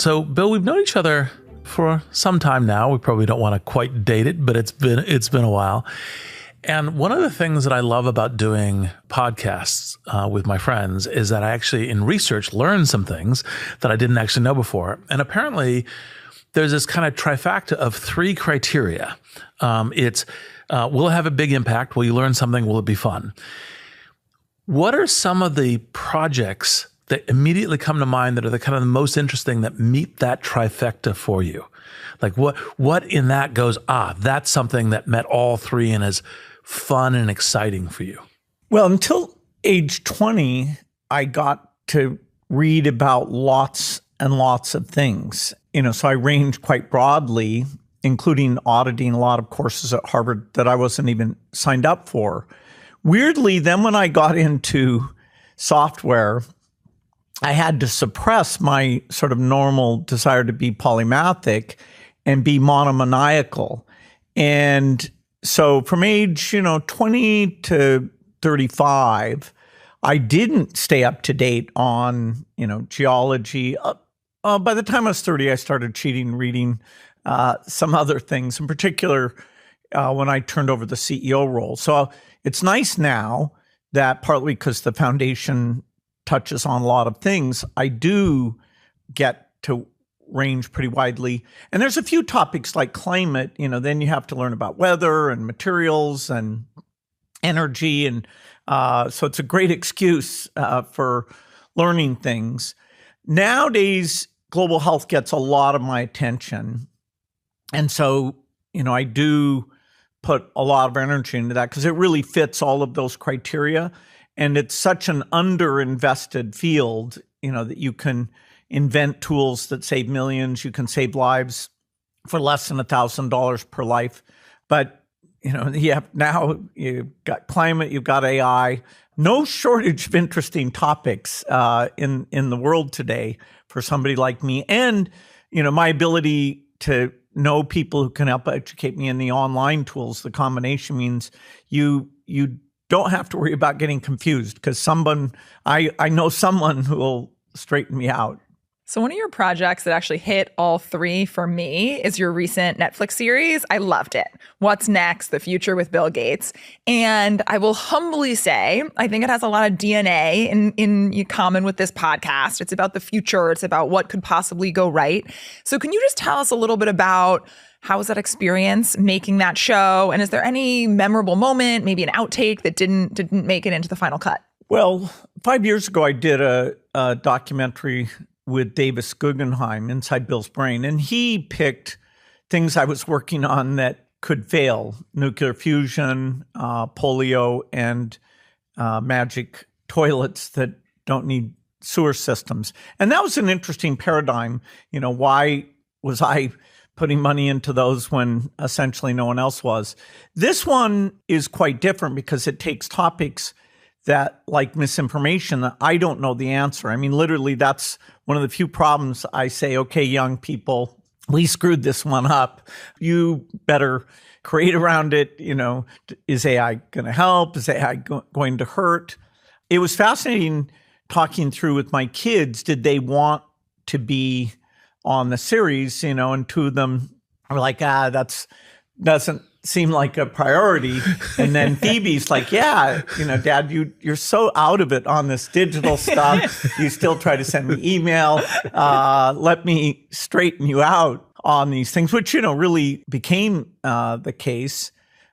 So, Bill, we've known each other for some time now. We probably don't want to quite date it, but it's been a while. And one of the things that I love about doing podcasts with my friends is that I actually, in research, learn some things that I didn't actually know before. And apparently, there's this kind of trifecta of 3 criteria. It's will it have a big impact? Will you learn something? Will it be fun? What are some of the projects that immediately come to mind that are the kind of the most interesting that meet that trifecta for you? Like what in that goes, that's something that met all 3 and is fun and exciting for you? Well, until age 20, I got to read about lots and lots of things. So I ranged quite broadly, including auditing a lot of courses at Harvard that I wasn't even signed up for. Weirdly, then when I got into software, I had to suppress my sort of normal desire to be polymathic and be monomaniacal. And so from age, 20 to 35, I didn't stay up to date on, geology. By the time I was 30, I started reading some other things, in particular when I turned over the CEO role. So it's nice now that, partly because the foundation touches on a lot of things, I do get to range pretty widely. And there's a few topics like climate, then you have to learn about weather and materials and energy. And so it's a great excuse for learning things. Nowadays, global health gets a lot of my attention. And so, I do put a lot of energy into that because it really fits all of those criteria. And it's such an underinvested field, that you can invent tools that save millions. You can save lives for less than $1,000 per life. But, now you've got climate, you've got AI, no shortage of interesting topics in the world today for somebody like me. And, my ability to know people who can help educate me in the online tools, the combination means you don't have to worry about getting confused because I know someone who will straighten me out. So one of your projects that actually hit all 3 for me is your recent Netflix series. I loved it. What's Next? The Future with Bill Gates. And I will humbly say, I think it has a lot of DNA in common with this podcast. It's about the future. It's about what could possibly go right. So can you just tell us a little bit about how was that experience making that show? And is there any memorable moment, maybe an outtake that didn't make it into the final cut? Well, 5 years ago, I did a documentary with Davis Guggenheim, Inside Bill's Brain, and he picked things I was working on that could fail: nuclear fusion, polio, and magic toilets that don't need sewer systems. And that was an interesting paradigm. Why was I putting money into those when essentially no one else was? This one is quite different because it takes topics that, like misinformation, that I don't know the answer. I mean, literally, that's one of the few problems. I say, okay, young people, we screwed this one up. You better create around it. Is AI going to help? Is AI going to hurt? It was fascinating talking through with my kids. Did they want to be on the series? And 2 of them were like, that's doesn't seem like a priority. And then Phoebe's like, yeah, Dad, you're so out of it on this digital stuff. You still try to send me email. Let me straighten you out on these things, which, really became the case.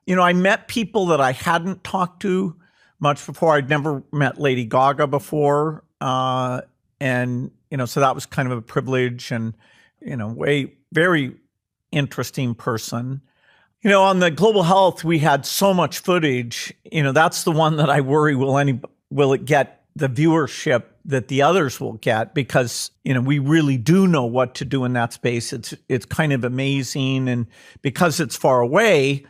I met people that I hadn't talked to much before. I'd never met Lady Gaga before. And, so that was kind of a privilege and, very interesting person. On the global health, we had so much footage. That's the one that I worry will it get the viewership that the others will get, because we really do know what to do in that space. It's kind of amazing, and because it's far away,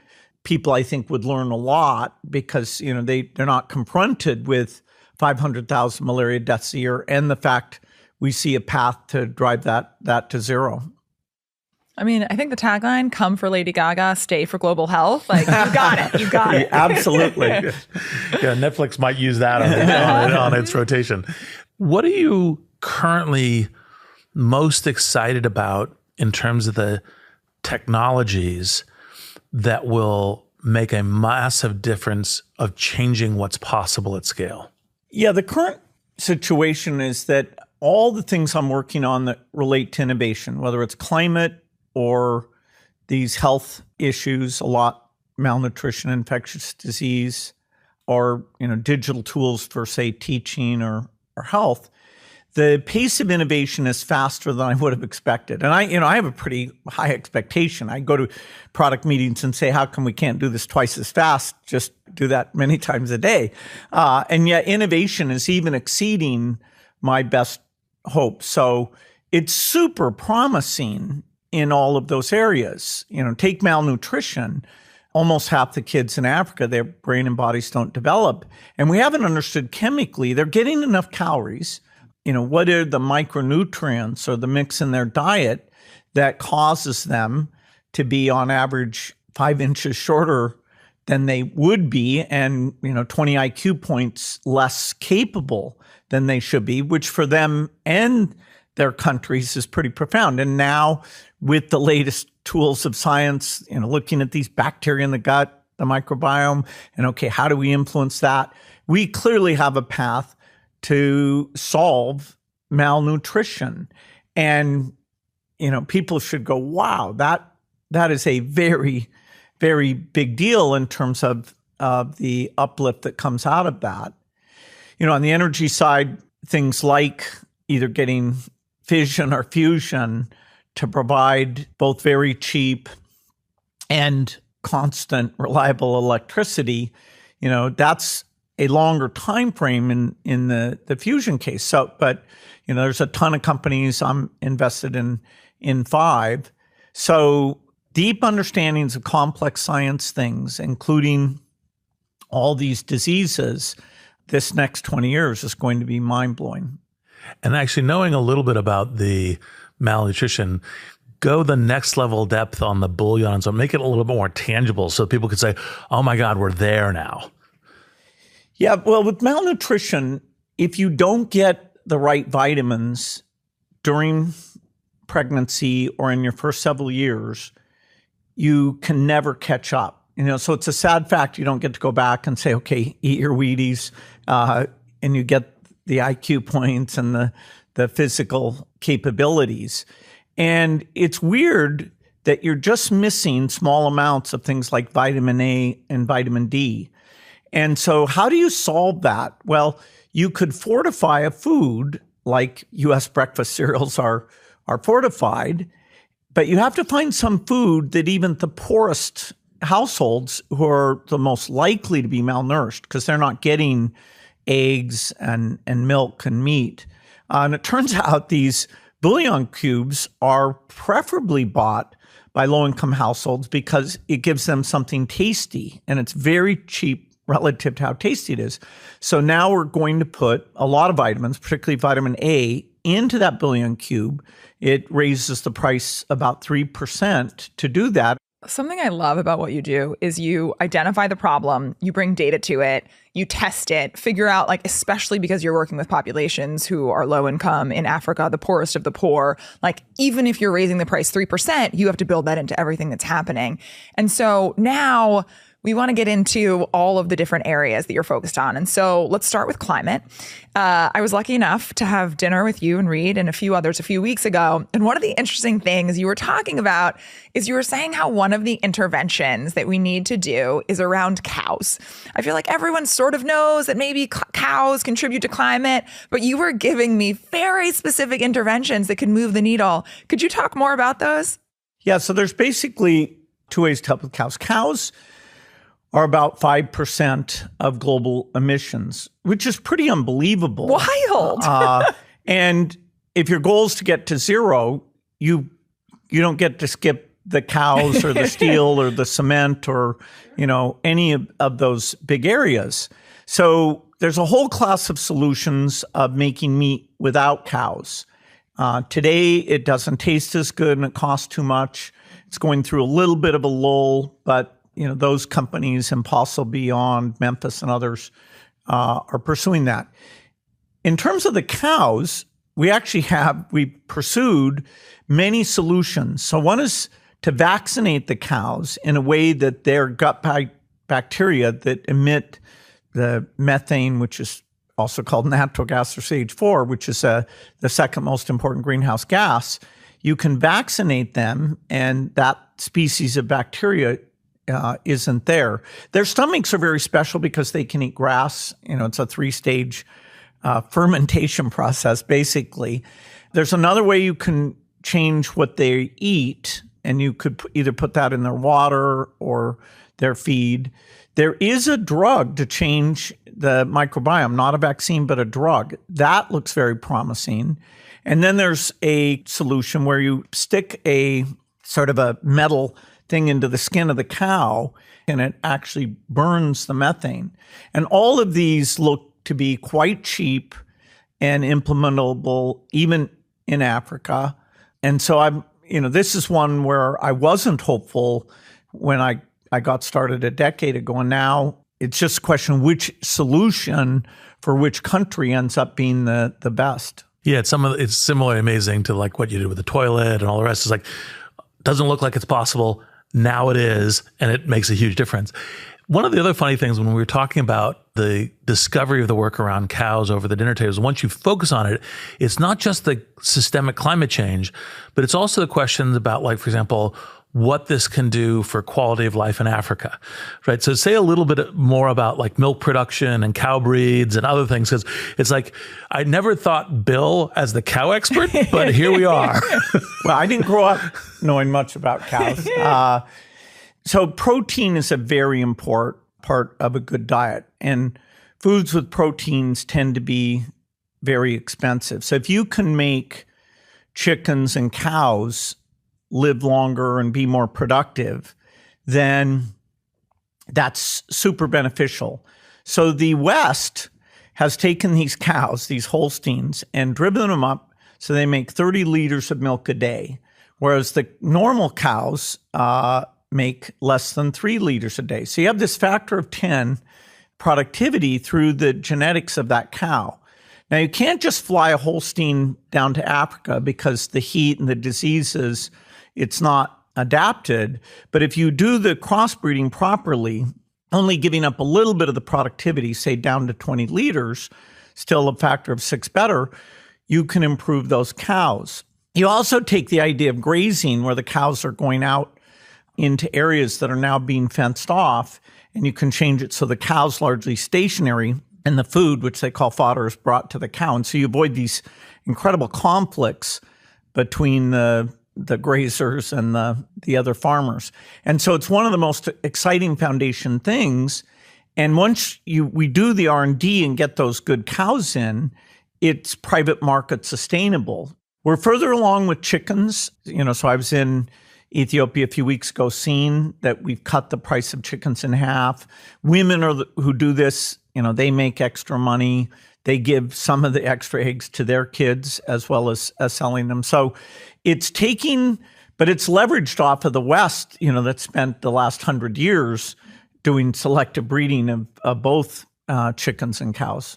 people I think would learn a lot because they're not confronted with 500,000 malaria deaths a year, and the fact we see a path to drive that to zero. I mean, I think the tagline, come for Lady Gaga, stay for global health. Like, you got it. You got it. Absolutely. Yeah, Netflix might use that on its rotation. What are you currently most excited about in terms of the technologies that will make a massive difference of changing what's possible at scale? Yeah, the current situation is that all the things I'm working on that relate to innovation, whether it's climate or these health issues, a lot malnutrition, infectious disease, or digital tools for, say, teaching or health, the pace of innovation is faster than I would have expected. And I have a pretty high expectation. I go to product meetings and say, how come we can't do this twice as fast? Just do that many times a day. And yet innovation is even exceeding my best hope. So it's super promising in all of those areas. Take malnutrition. Almost half the kids in Africa, their brain and bodies don't develop. And we haven't understood chemically, they're getting enough calories. What are the micronutrients or the mix in their diet that causes them to be on average 5 inches shorter than they would be and, 20 IQ points less capable than they should be, which for them and their countries is pretty profound. And now with the latest tools of science, looking at these bacteria in the gut, the microbiome, and okay, how do we influence that? We clearly have a path to solve malnutrition. And, people should go, wow, that is a very, very big deal in terms of the uplift that comes out of that. On the energy side, things like either getting fission or fusion to provide both very cheap and constant, reliable electricity, that's a longer time frame in the fusion case. So, but there's a ton of companies. I'm invested in 5. So deep understandings of complex science things, including all these diseases, this next 20 years is going to be mind-blowing. And actually knowing a little bit about the malnutrition, go the next level depth on the bouillon, so make it a little bit more tangible so people could say, oh my God, we're there now. Yeah, well, with malnutrition, if you don't get the right vitamins during pregnancy or in your first several years, you can never catch up. So it's a sad fact you don't get to go back and say, okay, eat your Wheaties, and you get the IQ points and the physical capabilities. And it's weird that you're just missing small amounts of things like vitamin A and vitamin D. And so how do you solve that? Well, you could fortify a food like U.S. breakfast cereals are fortified, but you have to find some food that even the poorest households who are the most likely to be malnourished because they're not getting eggs and milk and meat. And it turns out these bouillon cubes are preferably bought by low-income households because it gives them something tasty, and it's very cheap relative to how tasty it is. So now we're going to put a lot of vitamins, particularly vitamin A, into that bouillon cube. It raises the price about 3% to do that. Something I love about what you do is you identify the problem, you bring data to it, you test it, figure out, like, especially because you're working with populations who are low income in Africa, the poorest of the poor, like, even if you're raising the price 3%, you have to build that into everything that's happening. And so now we want to get into all of the different areas that you're focused on. And so let's start with climate. I was lucky enough to have dinner with you and Reid and a few others a few weeks ago. And one of the interesting things you were talking about is you were saying how one of the interventions that we need to do is around cows. I feel like everyone sort of knows that maybe cows contribute to climate, but you were giving me very specific interventions that could move the needle. Could you talk more about those? Yeah, so there's basically 2 ways to help with cows. Cows are about 5% of global emissions, which is pretty unbelievable. Wild. And if your goal is to get to zero, you don't get to skip the cows or the steel or the cement or, any of those big areas. So there's a whole class of solutions of making meat without cows. Today, it doesn't taste as good and it costs too much. It's going through a little bit of a lull, but those companies, Impossible Beyond, Memphis, and others are pursuing that. In terms of the cows, we pursued many solutions. So one is to vaccinate the cows in a way that their gut bacteria that emit the methane, which is also called natural gas or CH4, which is the second most important greenhouse gas, you can vaccinate them and that species of bacteria isn't there. Their stomachs are very special because they can eat grass. It's a 3-stage fermentation process, basically. There's another way you can change what they eat, and you could either put that in their water or their feed. There is a drug to change the microbiome, not a vaccine, but a drug. That looks very promising. And then there's a solution where you stick a sort of a metal thing into the skin of the cow, and it actually burns the methane. And all of these look to be quite cheap and implementable even in Africa. And so this is one where I wasn't hopeful when I got started a decade ago. And now it's just a question which solution for which country ends up being the best. Yeah, it's similarly amazing to like what you did with the toilet and all the rest. It's like, doesn't look like it's possible. Now it is, and it makes a huge difference. One of the other funny things when we were talking about the discovery of the work around cows over the dinner table is once you focus on it, it's not just the systemic climate change, but it's also the questions about, like, for example, what this can do for quality of life in Africa, right? So say a little bit more about like milk production and cow breeds and other things, because it's like, I never thought Bill as the cow expert, but here we are. Well, I didn't grow up knowing much about cows. So protein is a very important part of a good diet, and foods with proteins tend to be very expensive. So if you can make chickens and cows live longer and be more productive, then that's super beneficial. So the West has taken these cows, these Holsteins, and driven them up so they make 30 liters of milk a day, whereas the normal cows make less than 3 liters a day. So you have this factor of 10 productivity through the genetics of that cow. Now, you can't just fly a Holstein down to Africa because the heat and the diseases, it's not adapted. But if you do the crossbreeding properly, only giving up a little bit of the productivity, say down to 20 liters, still a factor of 6 better, you can improve those cows. You also take the idea of grazing, where the cows are going out into areas that are now being fenced off, and you can change it so the cow's largely stationary and the food, which they call fodder, is brought to the cow. And so you avoid these incredible conflicts between the grazers and the other farmers. And so it's one of the most exciting foundation things. And once we do the R&D and get those good cows in, it's private market sustainable. We're further along with chickens. So I was in Ethiopia a few weeks ago, seeing that we've cut the price of chickens in half. Women who do this, they make extra money. They give some of the extra eggs to their kids as well as selling them. So it's but it's leveraged off of the West, that spent the last 100 years doing selective breeding of both chickens and cows.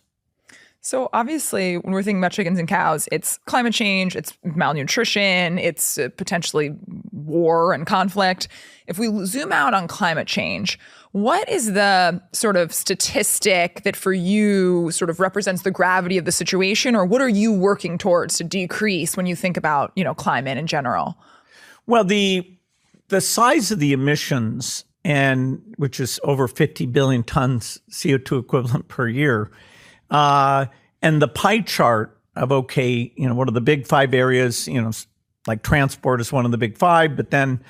So obviously, when we're thinking about chickens and cows, it's climate change, it's malnutrition, it's potentially war and conflict. If we zoom out on climate change, what is the sort of statistic that for you sort of represents the gravity of the situation, or what are you working towards to decrease when you think about, climate in general? Well, the size of the emissions, and which is over 50 billion tons CO2 equivalent per year, and the pie chart of, what are the big 5 areas, like transport is one of the big 5, but then,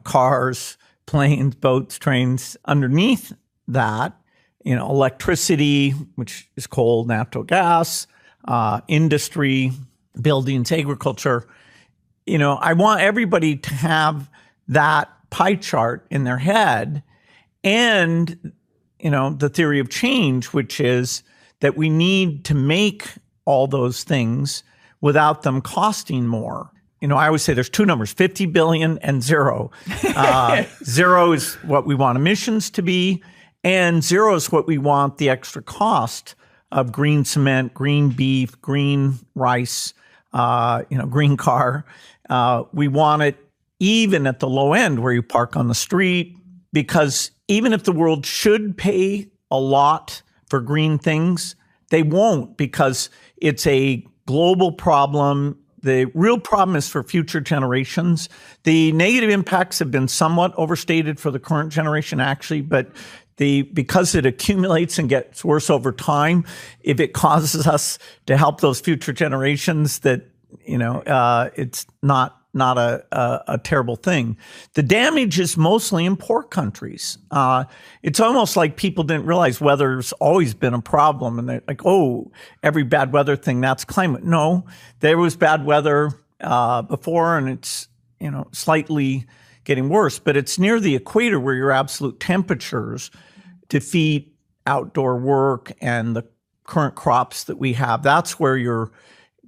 cars, planes, boats, trains. Underneath that, electricity, which is coal, natural gas, industry, buildings, agriculture. I want everybody to have that pie chart in their head, and, the theory of change, which is that we need to make all those things without them costing more. I always say there's 2 numbers, 50 billion and 0. 0 is what we want emissions to be, and 0 is what we want the extra cost of green cement, green beef, green rice, green car. We want it even at the low end where you park on the street, because even if the world should pay a lot for green things, they won't, because it's a global problem. The real problem is for future generations. The negative impacts have been somewhat overstated for the current generation, actually, but because it accumulates and gets worse over time, if it causes us to help those future generations, that it's not a terrible thing. The damage is mostly in poor countries. It's almost like people didn't realize weather's always been a problem, and they're like, oh, every bad weather thing, that's climate. No, there was bad weather before, and it's slightly getting worse, but it's near the equator where your absolute temperatures defeat outdoor work and the current crops that we have. That's where you're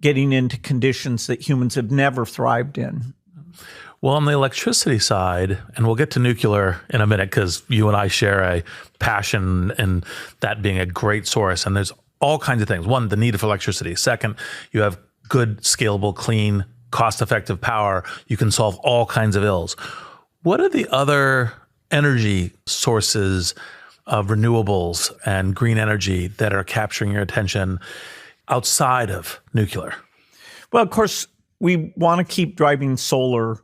getting into conditions that humans have never thrived in. Well, on the electricity side, and we'll get to nuclear in a minute because you and I share a passion in that being a great source. And there's all kinds of things. One, the need for electricity. Second, you have good, scalable, clean, cost-effective power. You can solve all kinds of ills. What are the other energy sources of renewables and green energy that are capturing your attention outside of nuclear? Well, of course, we want to keep driving solar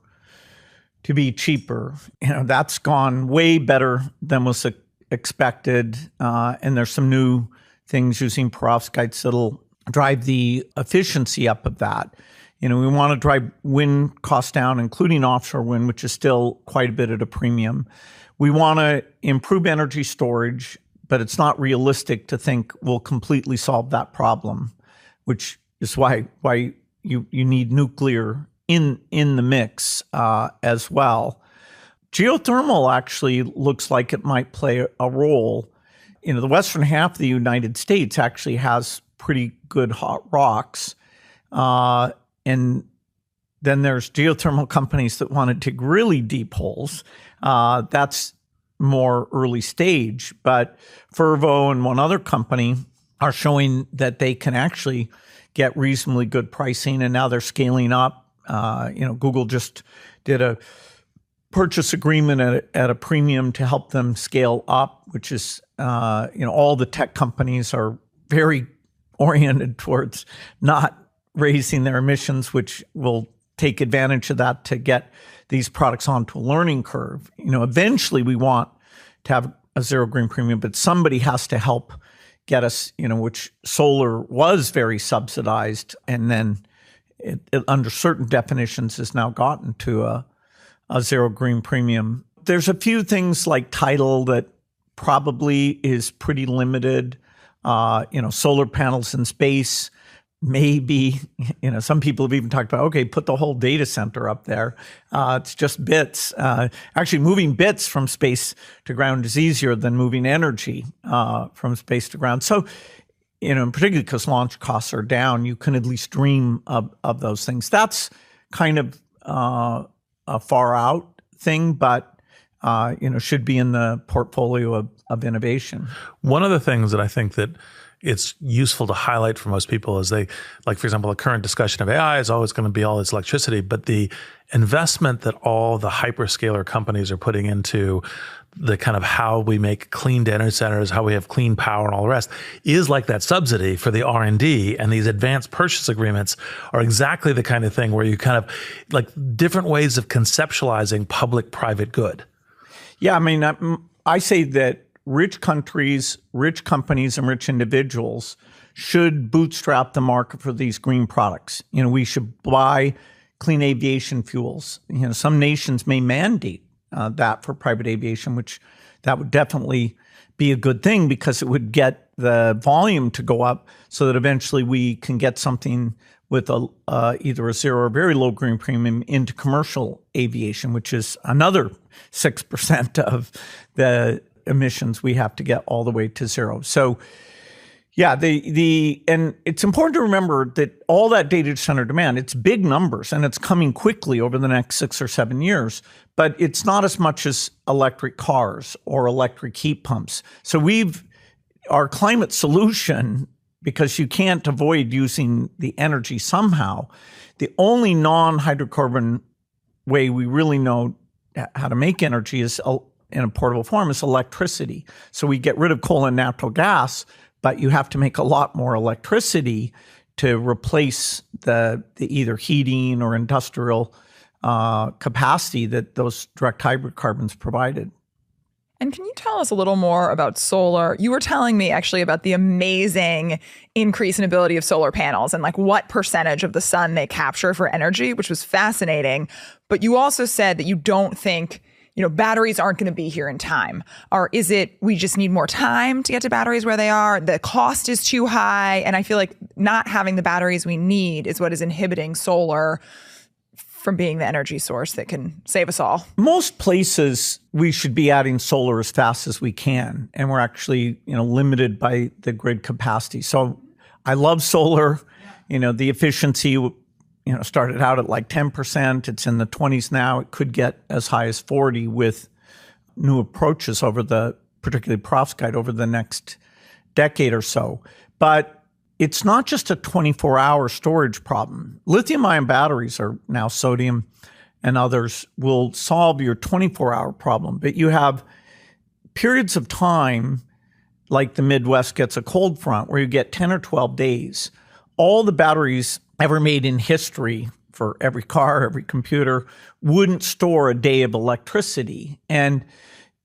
to be cheaper. That's gone way better than was expected. And there's some new things using perovskites that'll drive the efficiency up of that. We want to drive wind costs down, including offshore wind, which is still quite a bit at a premium. We want to improve energy storage, but it's not realistic to think we'll completely solve that problem, which is why you need nuclear in the mix as well. Geothermal actually looks like it might play a role. The western half of the United States actually has pretty good hot rocks. And then there's geothermal companies that want to dig really deep holes. That's more early stage. But Fervo and one other company are showing that they can actually get reasonably good pricing, and now they're scaling up. Google just did a purchase agreement at a premium to help them scale up, which is, all the tech companies are very oriented towards not raising their emissions, which will take advantage of that to get these products onto a learning curve. Eventually we want to have a zero green premium, but somebody has to help get us, which solar was very subsidized, and then it under certain definitions has now gotten to a zero green premium. There's a few things like tidal that probably is pretty limited. Solar panels in space, maybe, some people have even talked about, okay, put the whole data center up there. It's just bits. Actually, moving bits from space to ground is easier than moving energy from space to ground. So, particularly because launch costs are down, you can at least dream of those things. That's kind of a far out thing, but should be in the portfolio of innovation. One of the things that I think that it's useful to highlight for most people is for example, the current discussion of AI is always going to be all this electricity, but the investment that all the hyperscaler companies are putting into the kind of how we make clean data centers, how we have clean power and all the rest is like that subsidy for the R&D, and these advanced purchase agreements are exactly the kind of thing where you kind of like different ways of conceptualizing public-private good. Yeah, I mean, I say that rich countries, rich companies, and rich individuals should bootstrap the market for these green products. We should buy clean aviation fuels. Some nations may mandate that for private aviation, which that would definitely be a good thing because it would get the volume to go up so that eventually we can get something with either a zero or very low green premium into commercial aviation, which is another 6% of the emissions we have to get all the way to zero. So yeah, and it's important to remember that all that data center demand, it's big numbers and it's coming quickly over the next 6 or 7 years, but it's not as much as electric cars or electric heat pumps. So our climate solution because you can't avoid using the energy somehow. The only non-hydrocarbon way we really know how to make energy is in a portable form is electricity. So we get rid of coal and natural gas, but you have to make a lot more electricity to replace the either heating or industrial capacity that those direct hydrocarbons provided. And can you tell us a little more about solar? You were telling me actually about the amazing increase in ability of solar panels and like what percentage of the sun they capture for energy, which was fascinating. But you also said that you don't think, batteries aren't going to be here in time. Or is it we just need more time to get to batteries where they are? The cost is too high. And I feel like not having the batteries we need is what is inhibiting solar from being the energy source that can save us all. Most places we should be adding solar as fast as we can, and we're actually, limited by the grid capacity. So I love solar. The efficiency, started out at like 10%. It's in the 20s now. It could get as high as 40 with new approaches particularly perovskite over the next decade or so. But it's not just a 24-hour storage problem. Lithium-ion batteries are now sodium and others will solve your 24-hour problem. But you have periods of time, like the Midwest gets a cold front, where you get 10 or 12 days. All the batteries ever made in history for every car, every computer, wouldn't store a day of electricity. And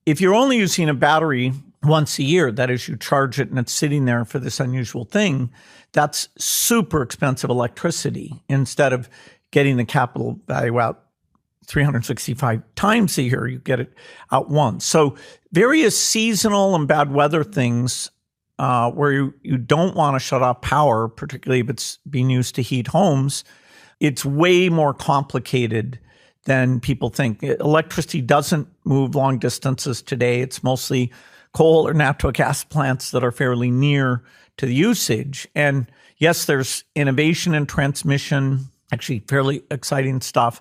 if you're only using a battery once a year, that is, you charge it and it's sitting there for this unusual thing, that's super expensive electricity. Instead of getting the capital value out 365 times a year, you get it out once. So various seasonal and bad weather things where you don't want to shut off power, particularly if it's being used to heat homes, it's way more complicated than people think. Electricity doesn't move long distances today. It's mostly coal or natural gas plants that are fairly near to the usage. And yes, there's innovation in transmission, actually fairly exciting stuff,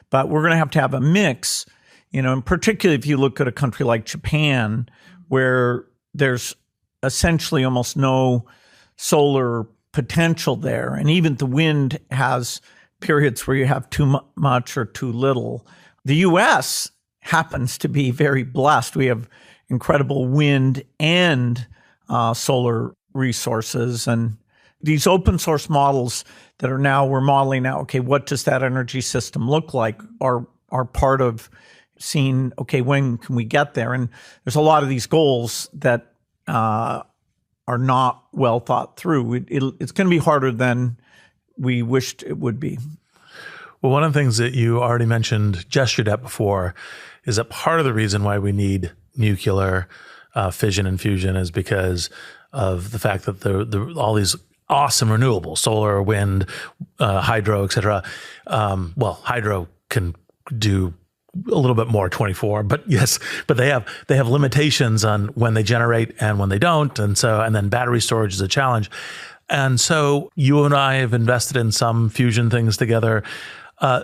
but we're going to have a mix, and particularly if you look at a country like Japan, where there's essentially almost no solar potential there. And even the wind has periods where you have too much or too little. The US happens to be very blessed. We have incredible wind and solar resources. And these open source models that we're modeling now, okay, what does that energy system look like, are part of seeing, okay, when can we get there? And there's a lot of these goals that are not well thought through. It's going to be harder than we wished it would be. Well, one of the things that you already gestured at before, is that part of the reason why we need nuclear fission and fusion is because of the fact that all these awesome renewables, solar, wind, hydro, et cetera. Hydro can do a little bit more 24, but yes, but they have limitations on when they generate and when they don't. And then battery storage is a challenge. And so you and I have invested in some fusion things together.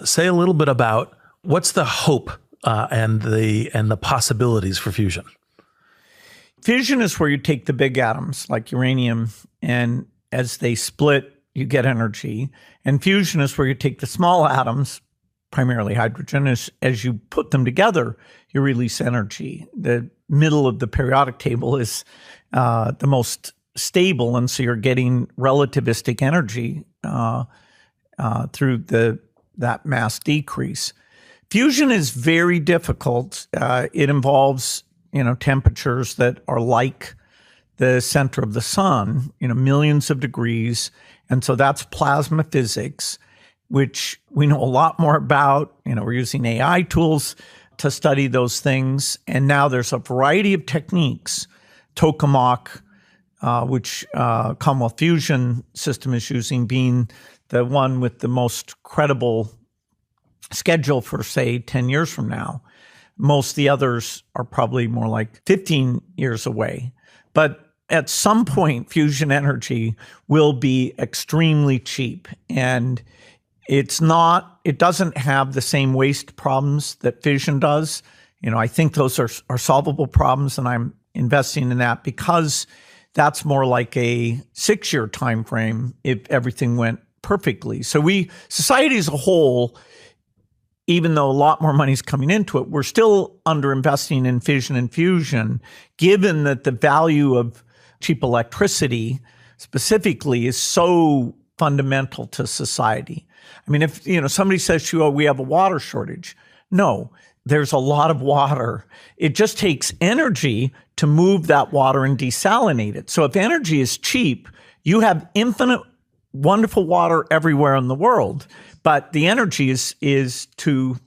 Say a little bit about what's the hope and the possibilities for fusion. Fission is where you take the big atoms like uranium, and as they split, you get energy. And fusion is where you take the small atoms, primarily hydrogen, as you put them together, you release energy. The middle of the periodic table is the most stable, and so you're getting relativistic energy through that mass decrease. Fusion is very difficult. It involves temperatures that are like the center of the sun, millions of degrees, and so that's plasma physics, which we know a lot more about. We're using AI tools to study those things, and now there's a variety of techniques. Tokamak, which Commonwealth Fusion System is using, being the one with the most credible schedule for, say, 10 years from now. Most of the others are probably more like 15 years away. But at some point, fusion energy will be extremely cheap. And it doesn't have the same waste problems that fission does. I think those are solvable problems, and I'm investing in that because That's more like a 6-year time frame if everything went perfectly. So society as a whole, even though a lot more money is coming into it, we're still underinvesting in fission and fusion, given that the value of cheap electricity specifically is so fundamental to society. I mean, if somebody says to you, "Oh, we have a water shortage," no, there's a lot of water. It just takes energy to move that water and desalinate it. So if energy is cheap, you have infinite wonderful water everywhere in the world. But the energy is too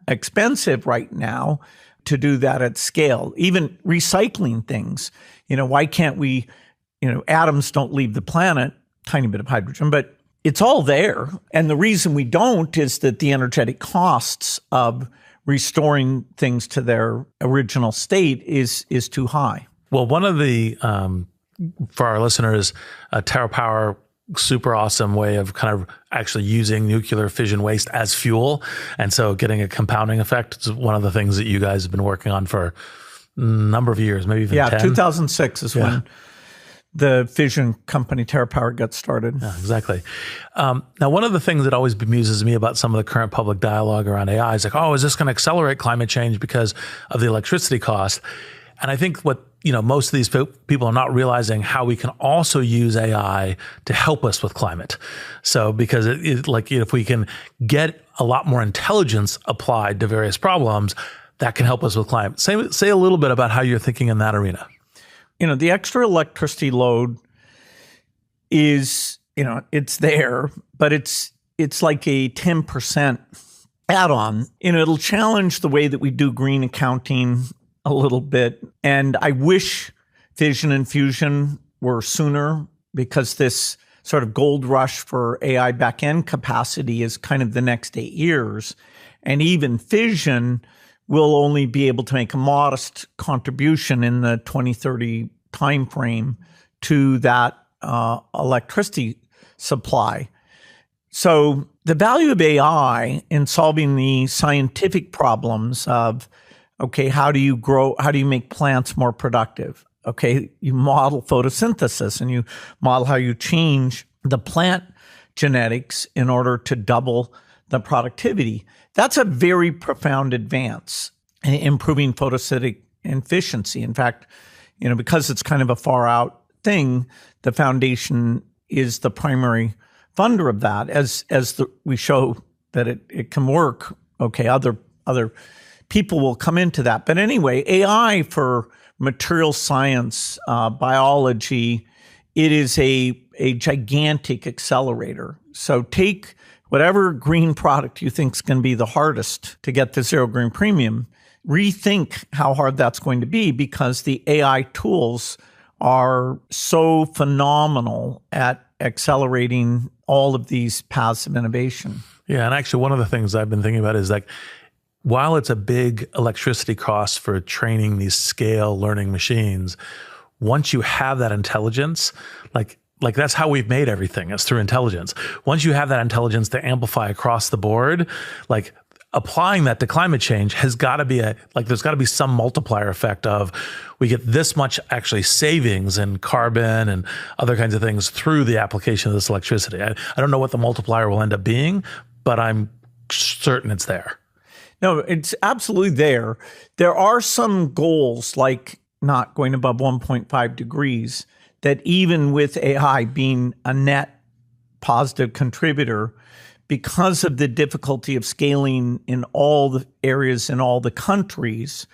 expensive right now to do that at scale. Even recycling things, why can't we, atoms don't leave the planet, tiny bit of hydrogen, but it's all there. And the reason we don't is that the energetic costs of restoring things to their original state is too high. Well, one of the, for our listeners, TerraPower, super awesome way of kind of actually using nuclear fission waste as fuel. And so getting a compounding effect is one of the things that you guys have been working on for a number of years, maybe even 10. 2006 is when the fission company TerraPower got started. Yeah, exactly. Now, one of the things that always bemuses me about some of the current public dialogue around AI is like, oh, is this going to accelerate climate change because of the electricity cost? And I think what most of these people are not realizing how we can also use AI to help us with climate. So because if we can get a lot more intelligence applied to various problems, that can help us with climate. Say a little bit about how you're thinking in that arena. The extra electricity load is, it's there, but it's like a 10% add-on. It'll challenge the way that we do green accounting a little bit. And I wish fission and fusion were sooner, because this sort of gold rush for AI back-end capacity is kind of the next 8 years. And even fission will only be able to make a modest contribution in the 2030 timeframe to that electricity supply. So the value of AI in solving the scientific problems of, okay, how do you make plants more productive? Okay, you model photosynthesis and you model how you change the plant genetics in order to double the productivity. That's a very profound advance in improving photosynthetic efficiency. In fact, because it's kind of a far out thing, the foundation is the primary funder of that. We show that it can work, okay, other people will come into that. But anyway, AI for material science, biology, it is a gigantic accelerator. So take whatever green product you think is going to be the hardest to get the zero green premium, rethink how hard that's going to be, because the AI tools are so phenomenal at accelerating all of these paths of innovation. Yeah, and actually one of the things I've been thinking about is like, while it's a big electricity cost for training these scale learning machines, once you have that intelligence, like that's how we've made everything, is through intelligence. Once you have that intelligence to amplify across the board, like applying that to climate change has got to be there's got to be some multiplier effect of we get this much actually savings in carbon and other kinds of things through the application of this electricity. I don't know what the multiplier will end up being, but I'm certain it's there. No, it's absolutely there. There are some goals, like not going above 1.5 degrees, that even with AI being a net positive contributor, because of the difficulty of scaling in all the areas in all the countries,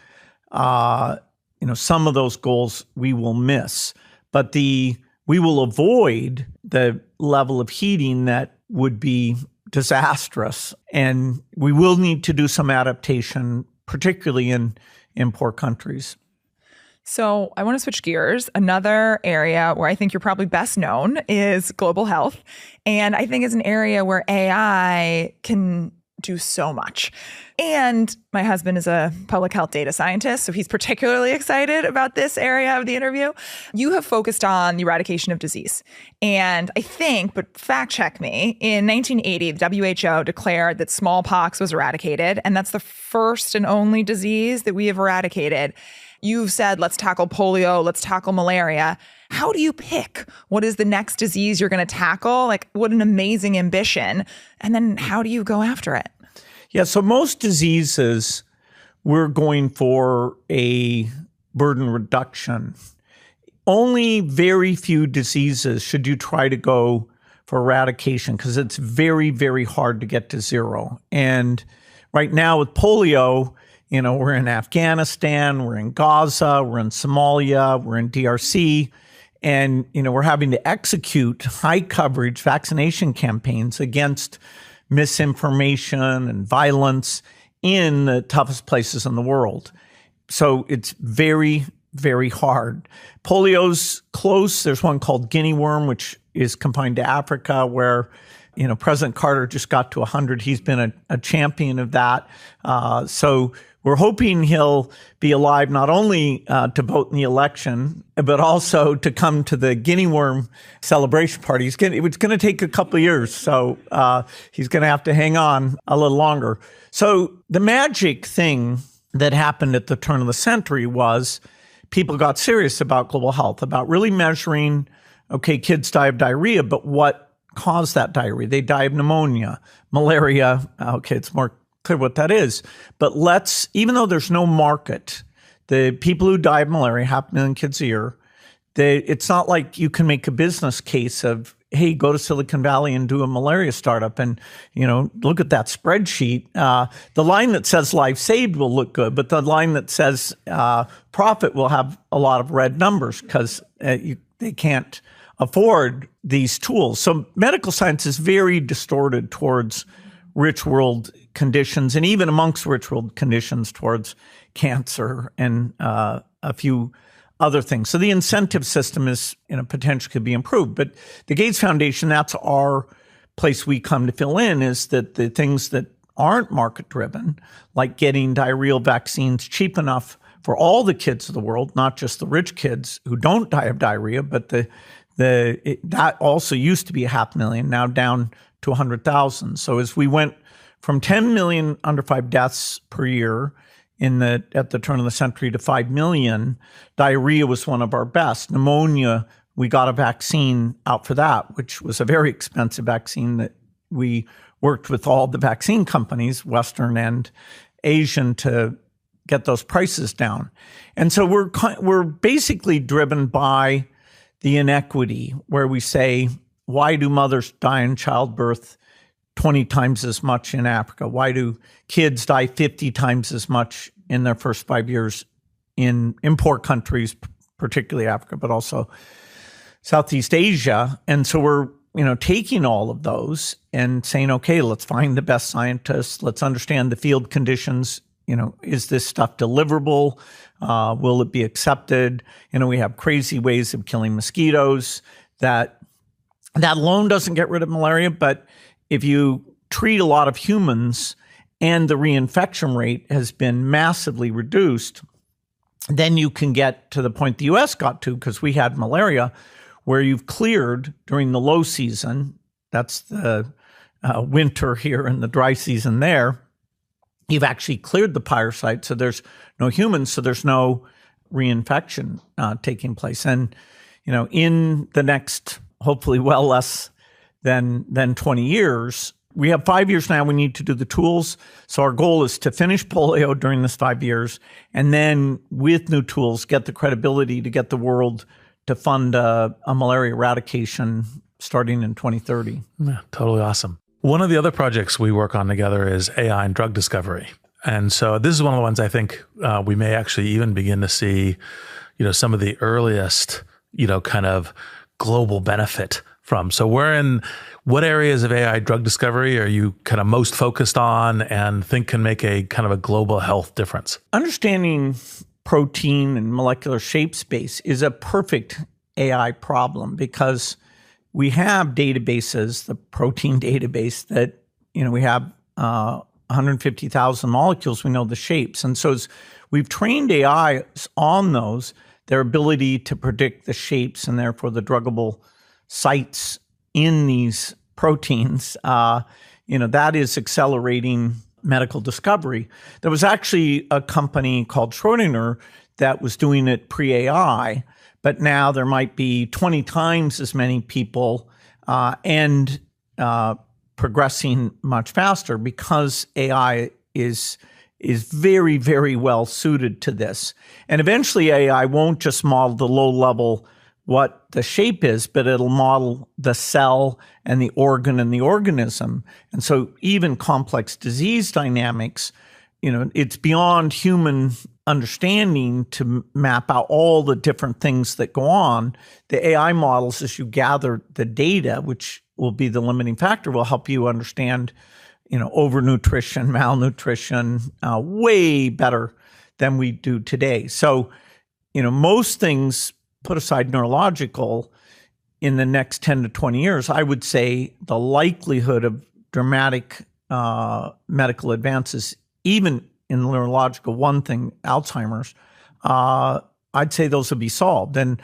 some of those goals we will miss. But we will avoid the level of heating that would be disastrous. And we will need to do some adaptation, particularly in poor countries. So I want to switch gears. Another area where I think you're probably best known is global health. And I think it's an area where AI can do so much. And my husband is a public health data scientist, so he's particularly excited about this area of the interview. You have focused on the eradication of disease. And I think, but fact check me, in 1980, the WHO declared that smallpox was eradicated, and that's the first and only disease that we have eradicated. You've said, let's tackle polio, let's tackle malaria. How do you pick what is the next disease you're going to tackle? Like, what an amazing ambition. And then how do you go after it? Yeah, so most diseases, we're going for a burden reduction. Only very few diseases should you try to go for eradication because it's very, very hard to get to zero. And right now with polio, we're in Afghanistan, we're in Gaza, we're in Somalia, we're in DRC, and, we're having to execute high coverage vaccination campaigns against misinformation and violence in the toughest places in the world. So it's very, very hard. Polio's close. There's one called Guinea worm, which is confined to Africa, where President Carter just got to 100. He's been a champion of that. So we're hoping he'll be alive not only to vote in the election, but also to come to the Guinea worm celebration party. It's going to take a couple of years, so he's going to have to hang on a little longer. So the magic thing that happened at the turn of the century was people got serious about global health, about really measuring, okay, kids die of diarrhea, but what caused that diarrhea? They die of pneumonia, malaria. Okay, it's more clear what that is. But even though there's no market, the people who die of malaria, 500,000 kids a year, it's not like you can make a business case of, hey, go to Silicon Valley and do a malaria startup and, look at that spreadsheet. The line that says life saved will look good, but the line that says profit will have a lot of red numbers because they can't afford these tools. So medical science is very distorted towards rich world conditions, and even amongst rich world conditions towards cancer and a few other things. So the incentive system is, potentially could be improved. But the Gates Foundation, that's our place we come to fill in, is that the things that aren't market driven, like getting diarrheal vaccines cheap enough for all the kids of the world, not just the rich kids who don't die of diarrhea, but that also used to be 500,000, now down to 100,000. So as we went from 10 million under 5 deaths per year at the turn of the century to 5 million, diarrhea was one of our best. Pneumonia, we got a vaccine out for that, which was a very expensive vaccine that we worked with all the vaccine companies, Western and Asian, to get those prices down. And so we're basically driven by the inequity, where we say, why do mothers die in childbirth 20 times as much in Africa? Why do kids die 50 times as much in their first 5 years in poor countries, particularly Africa, but also Southeast Asia? And so we're taking all of those and saying, okay, let's find the best scientists. Let's understand the field conditions. Is this stuff deliverable? Will it be accepted? We have crazy ways of killing mosquitoes. That alone doesn't get rid of malaria, but if you treat a lot of humans and the reinfection rate has been massively reduced, then you can get to the point the U.S. got to, because we had malaria, where you've cleared during the low season. That's the winter here and the dry season there. You've actually cleared the parasite, so there's no humans, so there's no reinfection taking place. And, in the next, hopefully well less than 20 years, we have 5 years now, we need to do the tools. So our goal is to finish polio during this 5 years, and then with new tools, get the credibility to get the world to fund a malaria eradication starting in 2030. Yeah, totally awesome. One of the other projects we work on together is AI and drug discovery. And so this is one of the ones I think we may actually even begin to see, some of the earliest, kind of global benefit from. So what areas of AI drug discovery are you kind of most focused on and think can make a kind of a global health difference? Understanding protein and molecular shape space is a perfect AI problem, because we have databases, the protein database, that, we have 150,000 molecules, we know the shapes. And so we've trained AI on those, their ability to predict the shapes and therefore the druggable sites in these proteins, that is accelerating medical discovery. There was actually a company called Schrödinger that was doing it pre-AI, but now there might be 20 times as many people and progressing much faster because AI is very, very well suited to this. And eventually AI won't just model the low level what the shape is, but it'll model the cell and the organ and the organism. And so even complex disease dynamics, it's beyond human understanding to map out all the different things that go on. The AI models, as you gather the data, which will be the limiting factor, will help you understand, overnutrition, malnutrition, way better than we do today. So, most things, put aside neurological, in the next 10 to 20 years, I would say the likelihood of dramatic medical advances, even in neurological, one thing, Alzheimer's, I'd say those would be solved. And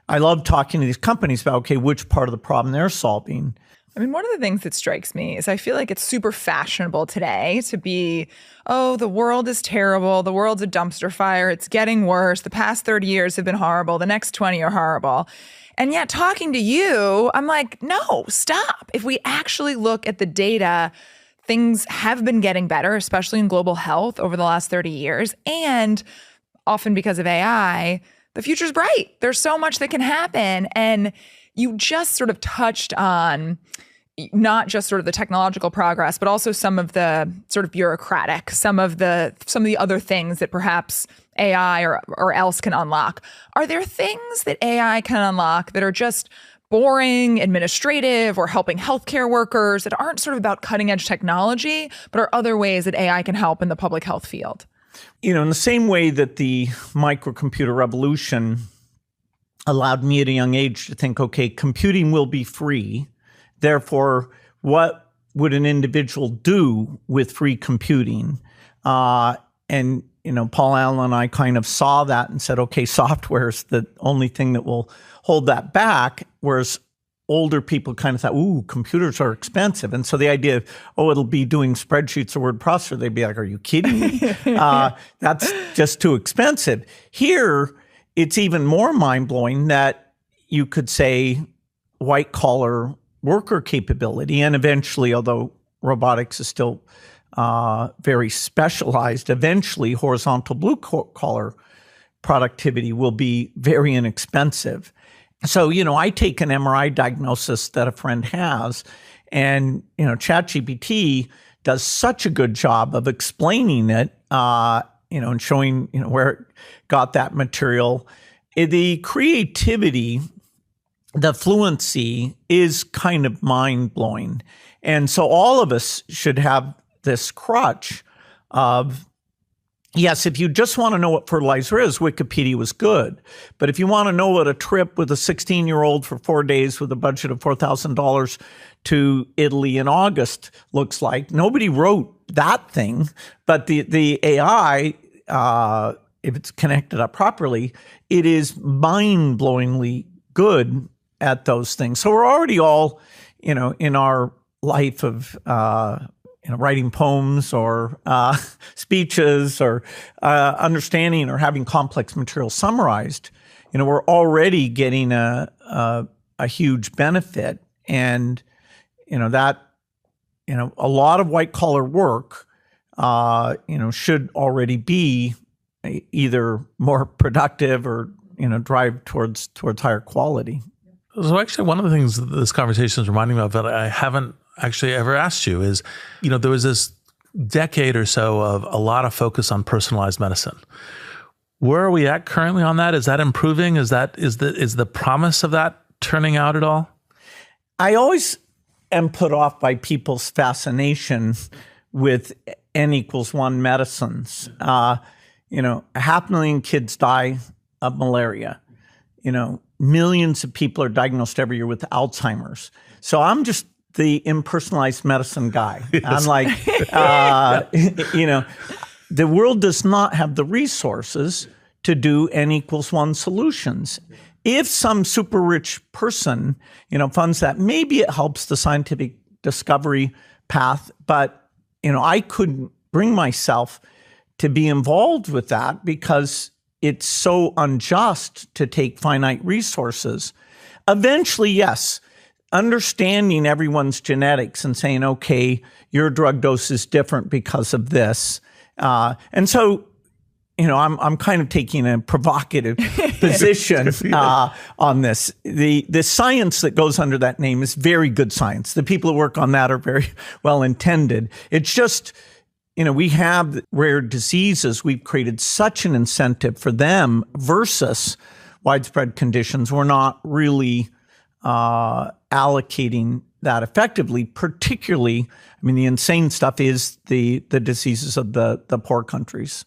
I love talking to these companies about, okay, which part of the problem they're solving. I mean, one of the things that strikes me is I feel like it's super fashionable today to be, oh, the world is terrible. The world's a dumpster fire. It's getting worse. The past 30 years have been horrible. The next 20 are horrible. And yet talking to you, I'm like, no, stop. If we actually look at the data, things have been getting better, especially in global health over the last 30 years. And often because of AI, the future's bright. There's so much that can happen. And you just sort of touched on not just sort of the technological progress, but also some of the sort of bureaucratic, some of the other things that perhaps AI or else can unlock. Are there things that AI can unlock that are just boring, administrative, or helping healthcare workers that aren't sort of about cutting edge technology, but are other ways that AI can help in the public health field? In the same way that the microcomputer revolution allowed me at a young age to think, okay, computing will be free. Therefore, what would an individual do with free computing? And Paul Allen and I kind of saw that and said, okay, software is the only thing that will hold that back. Whereas older people kind of thought, ooh, computers are expensive. And so the idea of, oh, it'll be doing spreadsheets or word processor, they'd be like, are you kidding me? That's just too expensive. Here, it's even more mind-blowing that you could say white-collar worker capability, and eventually, although robotics is still very specialized, eventually horizontal blue-collar productivity will be very inexpensive. So, I take an MRI diagnosis that a friend has, and, ChatGPT does such a good job of explaining it, and showing, where it got that material. The creativity, the fluency is kind of mind-blowing. And so all of us should have this crutch of, yes, if you just want to know what fertilizer is, Wikipedia was good. But if you want to know what a trip with a 16-year-old for 4 days with a budget of $4,000 to Italy in August looks like, nobody wrote that thing. But the AI, if it's connected up properly, it is mind-blowingly good at those things. So we're already all, in our life of writing poems or speeches or understanding or having complex material summarized, we're already getting a huge benefit. And, that, a lot of white collar work, should already be either more productive or, drive towards higher quality. So actually, one of the things that this conversation is reminding me of that I haven't actually ever asked you is, there was this decade or so of a lot of focus on personalized medicine. Where are we at currently on that? Is that improving? Is the promise of that turning out at all? I always am put off by people's fascination with N=1 medicines. 500,000 kids die of malaria. Millions of people are diagnosed every year with Alzheimer's. So I'm just the impersonalized medicine guy. Yes. I'm like, the world does not have the resources to do N=1 solutions. If some super rich person, funds that, maybe it helps the scientific discovery path. But, I couldn't bring myself to be involved with that because, it's so unjust to take finite resources. Eventually, yes, understanding everyone's genetics and saying, okay, your drug dose is different because of this. And so, I'm kind of taking a provocative position on this. The science that goes under that name is very good science. The people who work on that are very well intended. It's just, we have rare diseases. We've created such an incentive for them versus widespread conditions. We're not really allocating that effectively, particularly, the insane stuff is the diseases of the poor countries.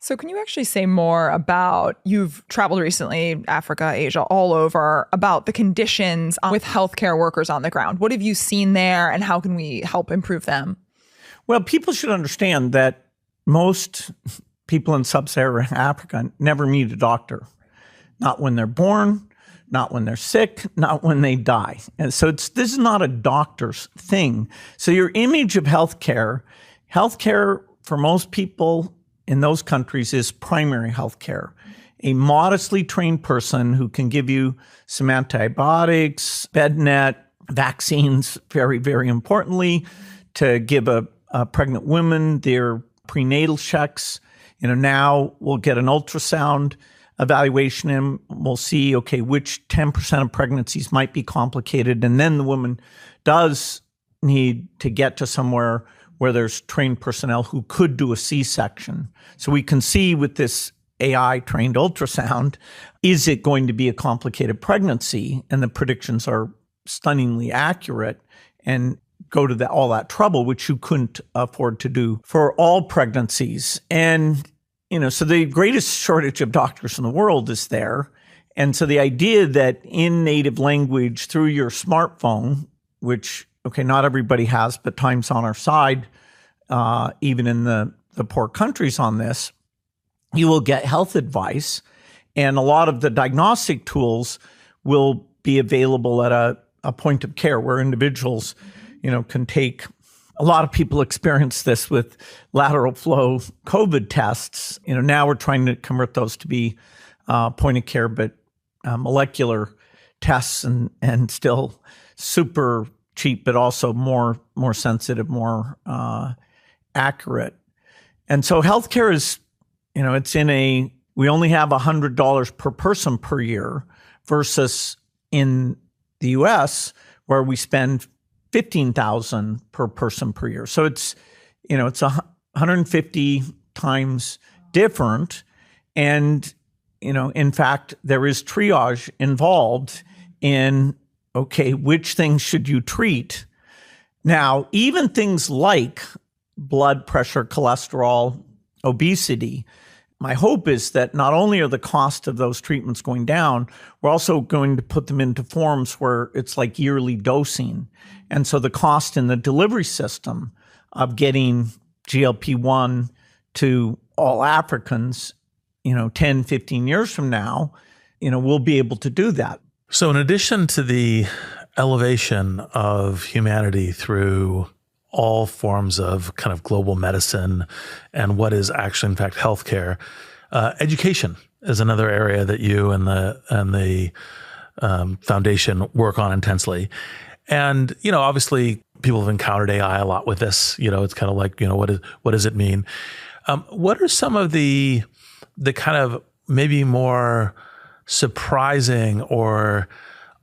So can you actually say more about, you've traveled recently, Africa, Asia, all over, about the conditions with healthcare workers on the ground? What have you seen there and how can we help improve them? Well, people should understand that most people in sub-Saharan Africa never meet a doctor. Not when they're born, not when they're sick, not when they die. And so this is not a doctor's thing. So your image of healthcare for most people in those countries is primary healthcare. A modestly trained person who can give you some antibiotics, bed net, vaccines, very, very importantly, to give a pregnant woman their prenatal checks. Now we'll get an ultrasound evaluation and we'll see, okay, which 10% of pregnancies might be complicated. And then the woman does need to get to somewhere where there's trained personnel who could do a C-section. So we can see with this AI-trained ultrasound, is it going to be a complicated pregnancy? And the predictions are stunningly accurate and go to all that trouble, which you couldn't afford to do for all pregnancies. And so the greatest shortage of doctors in the world is there. And so the idea that in native language through your smartphone, which, okay, not everybody has, but time's on our side, even in the poor countries on this, you will get health advice. And a lot of the diagnostic tools will be available at a point of care where individuals, can take. A lot of people experience this with lateral flow COVID tests. Now we're trying to convert those to be point of care, but molecular tests and still super cheap, but also more sensitive, more accurate. And so healthcare is, it's we only have $100 per person per year versus in the US where we spend $15,000 per person per year. So it's 150 times different. And, in fact, there is triage involved in, okay, which things should you treat? Now, even things like blood pressure, cholesterol, obesity, my hope is that not only are the cost of those treatments going down, we're also going to put them into forms where it's like yearly dosing. And so the cost in the delivery system of getting GLP-1 to all Africans, 10, 15 years from now, we'll be able to do that. So in addition to the elevation of humanity through all forms of kind of global medicine and what is actually, in fact, healthcare, education is another area that you and the foundation work on intensely. And, obviously people have encountered AI a lot with this. It's kind of like, what does it mean? What are some of the kind of maybe more surprising or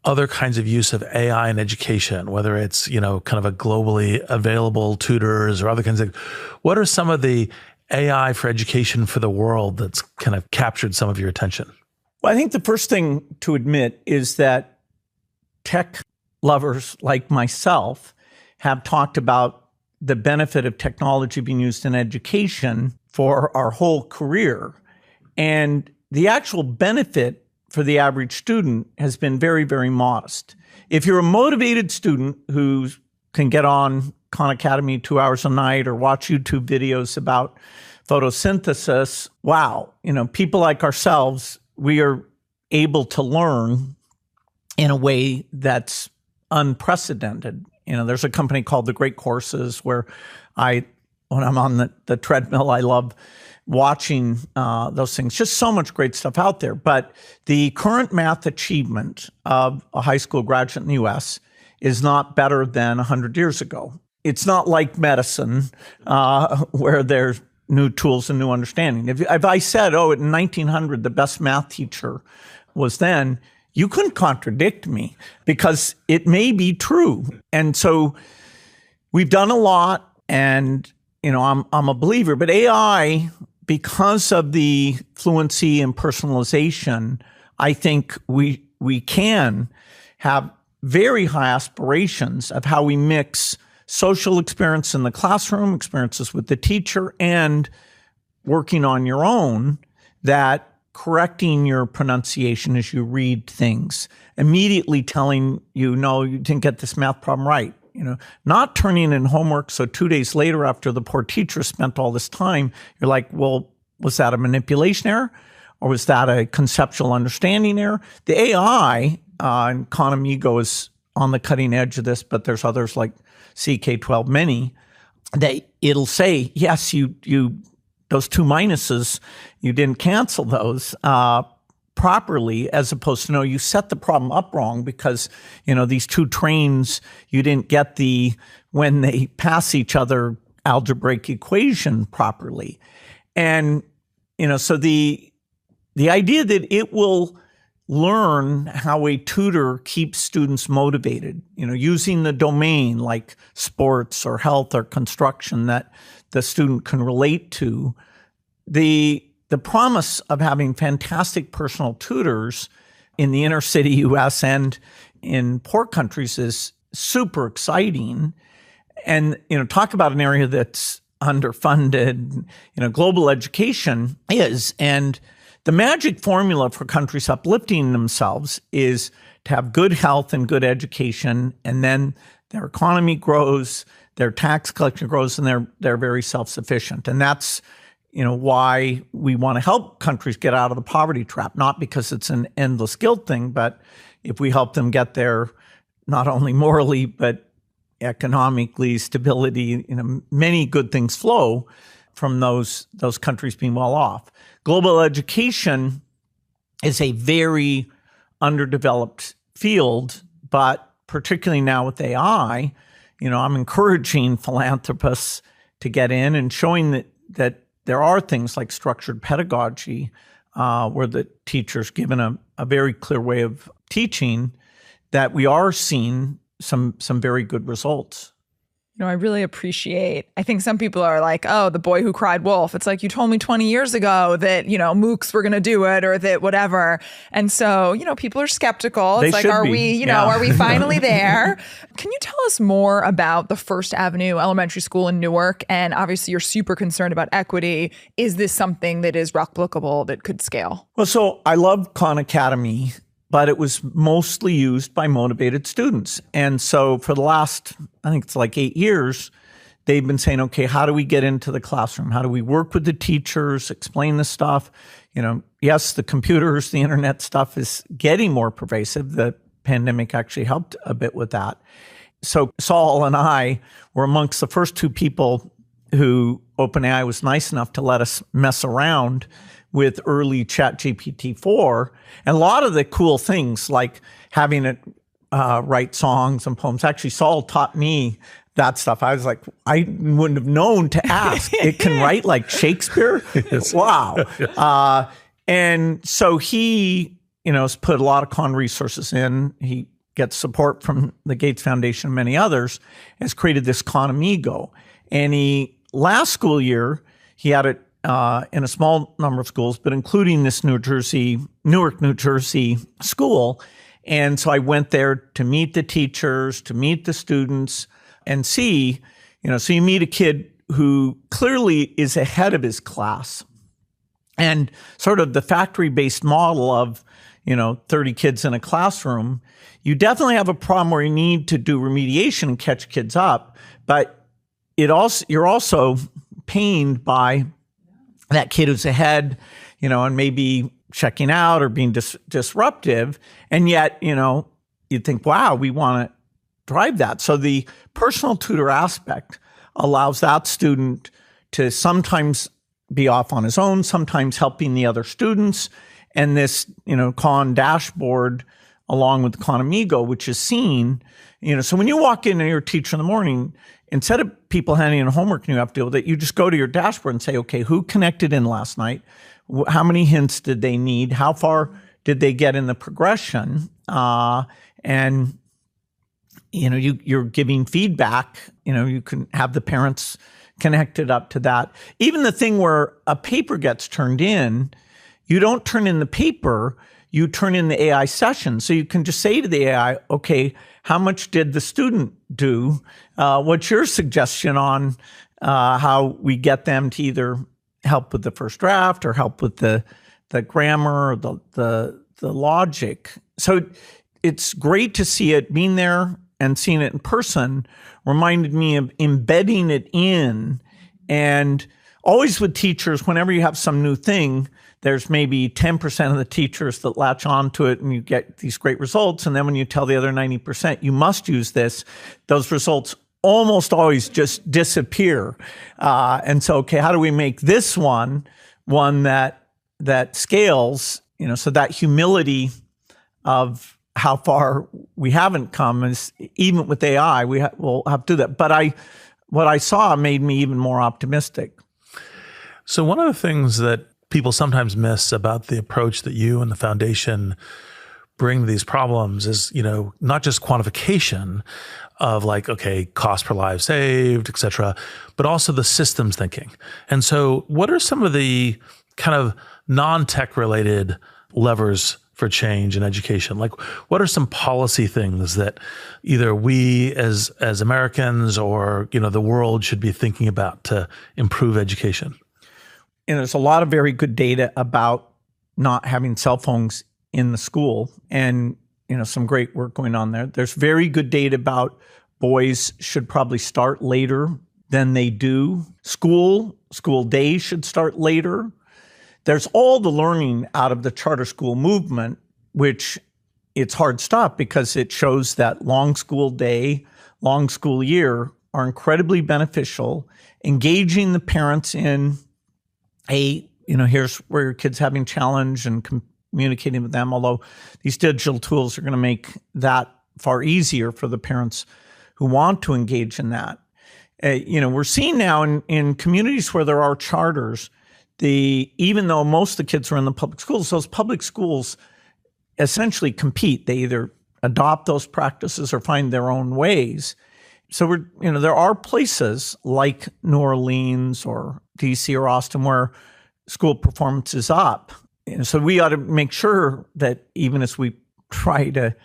other kinds of use of AI in education, whether it's, kind of a globally available tutors or other kinds of, what are some of the AI for education for the world that's kind of captured some of your attention? Well, I think the first thing to admit is that tech lovers like myself have talked about the benefit of technology being used in education for our whole career. And the actual benefit for the average student has been very, very modest. If you're a motivated student who can get on Khan Academy 2 hours a night or watch YouTube videos about photosynthesis, wow, people like ourselves, we are able to learn in a way that's unprecedented. There's a company called The Great Courses where when I'm on the treadmill, I love watching those things. Just so much great stuff out there. But the current math achievement of a high school graduate in the U.S. is not better than 100 years ago. It's not like medicine where there's new tools and new understanding. If I said, in 1900, the best math teacher was then, you couldn't contradict me because it may be true. And so we've done a lot, and I'm a believer. But AI, because of the fluency and personalization, I think we can have very high aspirations of how we mix social experience in the classroom, experiences with the teacher, and working on your own, that correcting your pronunciation as you read things, immediately telling you, no, you didn't get this math problem right. Not turning in homework. So 2 days later, after the poor teacher spent all this time, you're like, well, was that a manipulation error? Or was that a conceptual understanding error? The AI, and Conamigo is on the cutting edge of this, but there's others like CK12 Mini, that it'll say, yes, you those two minuses, you didn't cancel those properly, as opposed to, no, you set the problem up wrong because, these two trains, you didn't get when they pass each other, algebraic equation properly. And, so the idea that it will learn how a tutor keeps students motivated, using the domain like sports or health or construction that the student can relate to. The promise of having fantastic personal tutors in the inner city U.S. and in poor countries is super exciting. And, talk about an area that's underfunded, global education is. And the magic formula for countries uplifting themselves is to have good health and good education, and then their economy grows, their tax collection grows, and they're very self-sufficient. And that's why we want to help countries get out of the poverty trap, not because it's an endless guilt thing, but if we help them get there, not only morally, but economically, stability, many good things flow from those countries being well off. Global education is a very underdeveloped field, but particularly now with AI, I'm encouraging philanthropists to get in and showing that there are things like structured pedagogy where the teacher's given a very clear way of teaching, that we are seeing some very good results. I really appreciate, I think some people are like, oh, the boy who cried wolf. It's like, you told me 20 years ago that, MOOCs were going to do it, or that whatever. And so, people are skeptical. It's like, are we finally there? Can you tell us more about the First Avenue Elementary School in Newark? And obviously you're super concerned about equity. Is this something that is replicable, that could scale? Well, so I love Khan Academy, but it was mostly used by motivated students. And so for the last, I think it's like 8 years, they've been saying, okay, how do we get into the classroom? How do we work with the teachers, explain the stuff? Yes, the computers, the internet stuff is getting more pervasive. The pandemic actually helped a bit with that. So Saul and I were amongst the first two people who OpenAI was nice enough to let us mess around with early ChatGPT-4. And a lot of the cool things, like having it write songs and poems. Actually, Saul taught me that stuff. I was like, I wouldn't have known to ask. It can write like Shakespeare? Wow. And so he, has put a lot of Khan resources in. He gets support from the Gates Foundation and many others, has created this Khan Amigo. And last school year, he had it in a small number of schools, but including this Newark, New Jersey school. And so I went there to meet the teachers, to meet the students, and see, so you meet a kid who clearly is ahead of his class. And sort of the factory-based model of, 30 kids in a classroom, you definitely have a problem where you need to do remediation and catch kids up. But you're also pained by that kid who's ahead, and maybe checking out or being disruptive. And yet, you'd think, wow, we want to drive that. So the personal tutor aspect allows that student to sometimes be off on his own, sometimes helping the other students. And this, Khan dashboard, along with the Khan Amigo, which is seen, so when you walk in and you're a teacher in the morning, instead of people handing in homework and you have to deal with it, you just go to your dashboard and say, okay, who connected in last night? How many hints did they need? How far did they get in the progression? And you're giving feedback. You can have the parents connected up to that. Even the thing where a paper gets turned in, you don't turn in the paper, you turn in the AI session. So you can just say to the AI, okay, how much did the student do? What's your suggestion on how we get them to either help with the first draft or help with the grammar or the logic? So it's great to see it being there, and seeing it in person reminded me of embedding it in. And always with teachers, whenever you have some new thing, there's maybe 10% of the teachers that latch onto it and you get these great results. And then when you tell the other 90%, you must use this, those results almost always just disappear. And so, okay, how do we make this one that scales? So that humility of how far we haven't come is, even with AI, we'll have to do that. But what I saw made me even more optimistic. So one of the things that people sometimes miss about the approach that you and the foundation bring to these problems is, not just quantification of like, okay, cost per life saved, et cetera, but also the systems thinking. And so what are some of the kind of non-tech related levers for change in education? Like, what are some policy things that either we as Americans or, the world should be thinking about to improve education? And there's a lot of very good data about not having cell phones in the school, and, some great work going on there. There's very good data about boys should probably start later than they do. School day should start later. There's all the learning out of the charter school movement, which it's hard stop because it shows that long school day, long school year are incredibly beneficial. Engaging the parents in here's where your kid's having challenge and communicating with them, although these digital tools are going to make that far easier for the parents who want to engage in that. We're seeing now in communities where there are charters, even though most of the kids are in the public schools, those public schools essentially compete. They either adopt those practices or find their own ways. So there are places like New Orleans or DC or Austin where school performance is up. So we ought to make sure that even as we try to